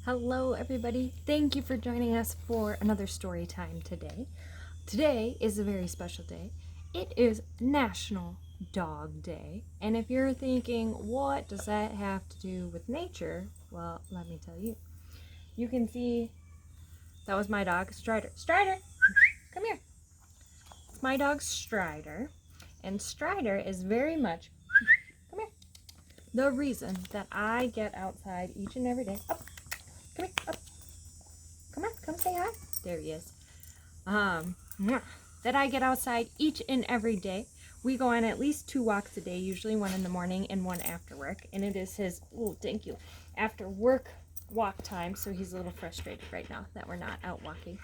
Hello everybody, thank you for joining us for another story time today. Today is a very special day. It is National Dog Day, and if you're thinking, what does that have to do with nature? Well, let me tell you. You can see, that was my dog, Stryder. Stryder, come here. It's my dog, Stryder, and Stryder is very much, come here, the reason that I get outside each and every day. Up. Come here, up. Come on, come say hi. There he is. That I get outside each and every day. We go on at least 2 walks a day, usually one in the morning and one after work. And it is his, after work walk time. So he's a little frustrated right now that we're not out walking.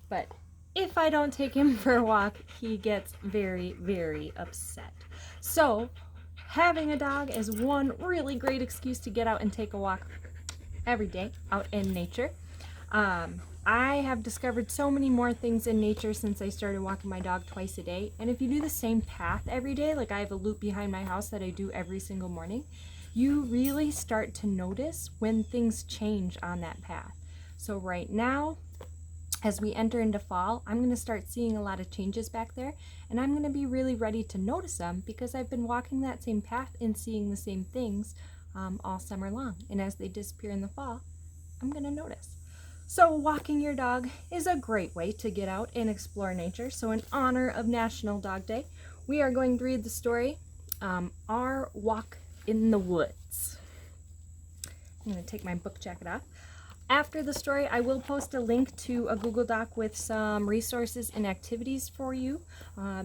But if I don't take him for a walk, he gets very, very upset. So having a dog is one really great excuse to get out and take a walk every day out in nature. I have discovered so many more things in nature since I started walking my dog twice a day. And if you do the same path every day, like I have a loop behind my house that I do every single morning, you really start to notice when things change on that path. So right now, as we enter into fall, I'm going to start seeing a lot of changes back there, and I'm going to be really ready to notice them because I've been walking that same path and seeing the same things all summer long. And as they disappear in the fall, I'm going to notice. So walking your dog is a great way to get out and explore nature. So in honor of National Dog Day, we are going to read the story, Our Walk in the Woods. I'm going to take my book jacket off. After the story, I will post a link to a Google Doc with some resources and activities for you,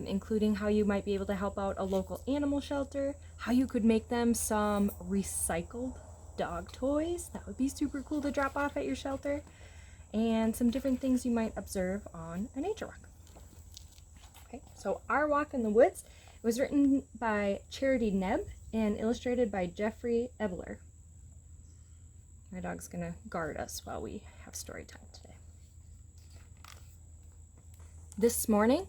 including how you might be able to help out a local animal shelter, how you could make them some recycled dog toys. That would be super cool to drop off at your shelter, and some different things you might observe on a nature walk. Okay, so Our Walk in the Woods was written by Charity Nebbe and illustrated by Jeffrey Ebler. My dog's gonna guard us while we have story time today. This morning,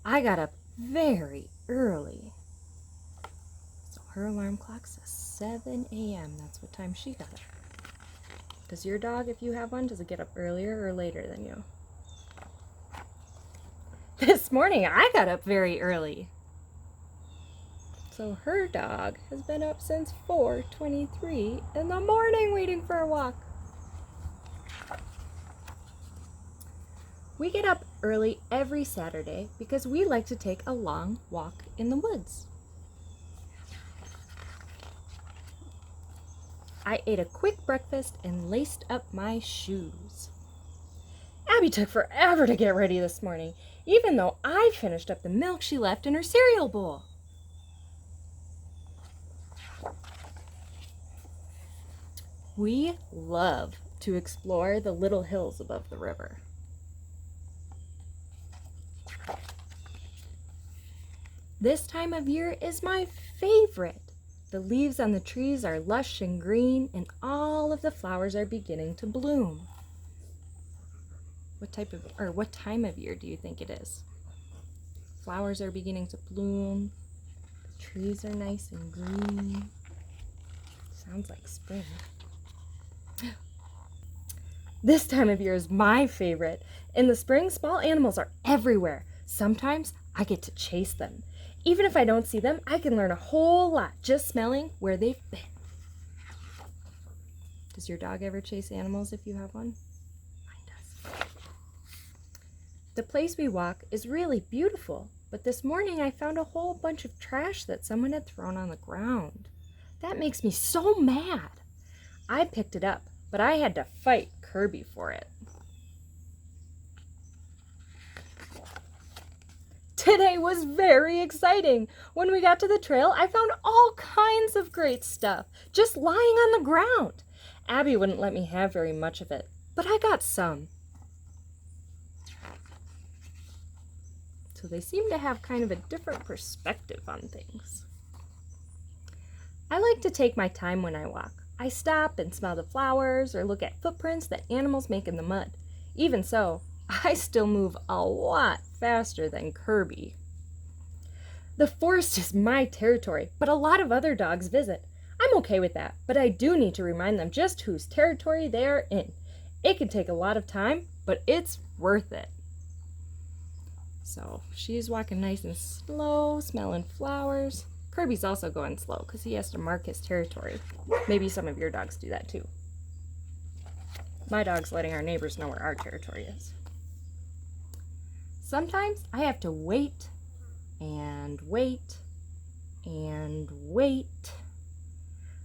I got up very early. So her alarm clock says 7 a.m. That's what time she got up. Does your dog, if you have one, does it get up earlier or later than you? This morning, I got up very early. So her dog has been up since 4:23 in the morning waiting for a walk. We get up early every Saturday because we like to take a long walk in the woods. I ate a quick breakfast and laced up my shoes. Abby took forever to get ready this morning, even though I finished up the milk she left in her cereal bowl. We love to explore the little hills above the river. This time of year is my favorite. The leaves on the trees are lush and green, and all of the flowers are beginning to bloom. What time of year do you think it is? Flowers are beginning to bloom. The trees are nice and green. Sounds like spring. This time of year is my favorite. In the spring, small animals are everywhere. Sometimes I get to chase them. Even if I don't see them, I can learn a whole lot just smelling where they've been. Does your dog ever chase animals if you have one? Mine does. The place we walk is really beautiful, but this morning I found a whole bunch of trash that someone had thrown on the ground. That makes me so mad. I picked it up, but I had to fight Kirby for it. Today was very exciting. When we got to the trail, I found all kinds of great stuff just lying on the ground. Abby wouldn't let me have very much of it, but I got some. So they seem to have kind of a different perspective on things. I like to take my time when I walk. I stop and smell the flowers or look at footprints that animals make in the mud. Even so, I still move a lot faster than Kirby. The forest is my territory, but a lot of other dogs visit. I'm okay with that, but I do need to remind them just whose territory they are in. It can take a lot of time, but it's worth it. So she's walking nice and slow, smelling flowers. Kirby's also going slow because he has to mark his territory. Maybe some of your dogs do that too. My dog's letting our neighbors know where our territory is. Sometimes I have to wait and wait and wait.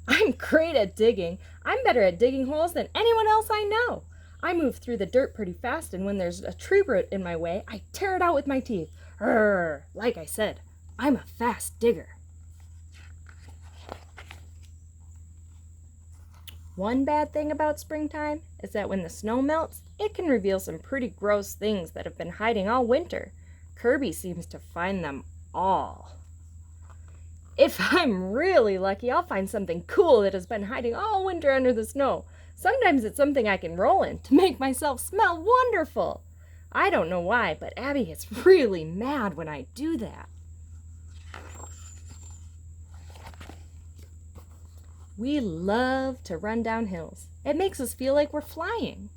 I'm great at digging. I'm better at digging holes than anyone else I know. I move through the dirt pretty fast, and when there's a tree root in my way, I tear it out with my teeth. Like I said, I'm a fast digger. One bad thing about springtime is that when the snow melts, it can reveal some pretty gross things that have been hiding all winter. Kirby seems to find them all. If I'm really lucky, I'll find something cool that has been hiding all winter under the snow. Sometimes it's something I can roll in to make myself smell wonderful. I don't know why, but Abby gets really mad when I do that. We love to run down hills. It makes us feel like we're flying.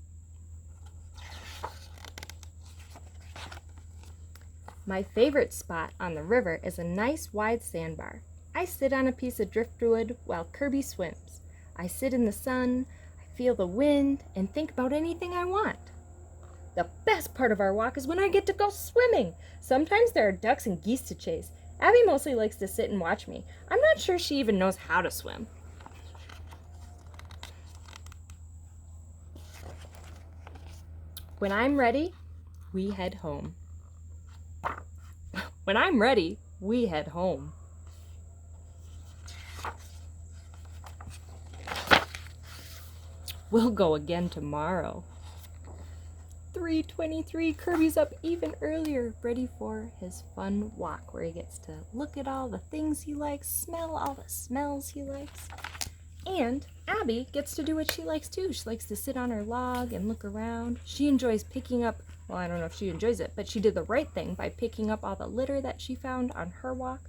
My favorite spot on the river is a nice wide sandbar. I sit on a piece of driftwood while Kirby swims. I sit in the sun, I feel the wind, and think about anything I want. The best part of our walk is when I get to go swimming. Sometimes there are ducks and geese to chase. Abby mostly likes to sit and watch me. I'm not sure she even knows how to swim. When I'm ready, we head home. When I'm ready, we head home. We'll go again tomorrow. 3:23, Kirby's up even earlier, ready for his fun walk where he gets to look at all the things he likes, smell all the smells he likes. And Abby gets to do what she likes too. She likes to sit on her log and look around. She enjoys picking up, well, I don't know if she enjoys it, but she did the right thing by picking up all the litter that she found on her walk.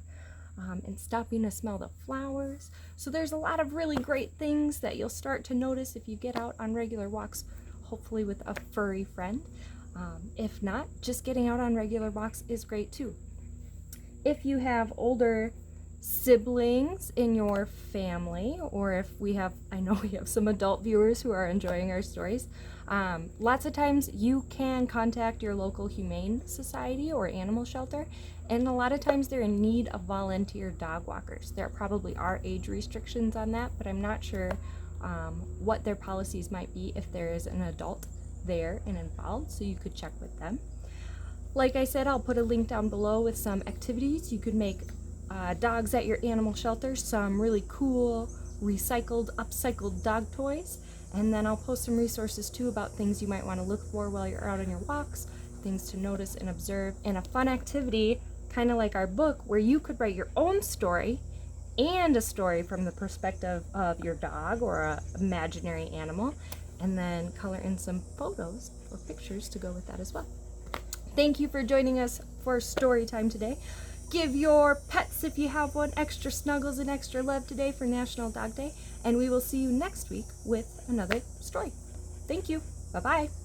And stopping to smell the flowers. So there's a lot of really great things that you'll start to notice if you get out on regular walks, hopefully with a furry friend. If not, just getting out on regular walks is great too. If you have older siblings in your family, or if I know we have some adult viewers who are enjoying our stories, lots of times you can contact your local humane society or animal shelter, and a lot of times they're in need of volunteer dog walkers. There probably are age restrictions on that, but I'm not sure what their policies might be if there is an adult there and involved, so you could check with them. Like I said, I'll put a link down below with some activities. You could make dogs at your animal shelter, some really cool recycled, upcycled dog toys, and then I'll post some resources too about things you might want to look for while you're out on your walks, things to notice and observe, and a fun activity, kind of like our book, where you could write your own story and a story from the perspective of your dog or an imaginary animal, and then color in some photos or pictures to go with that as well. Thank you for joining us for story time today. Give your pets, if you have one, extra snuggles and extra love today for National Dog Day, and we will see you next week with another story. Thank you. Bye-bye.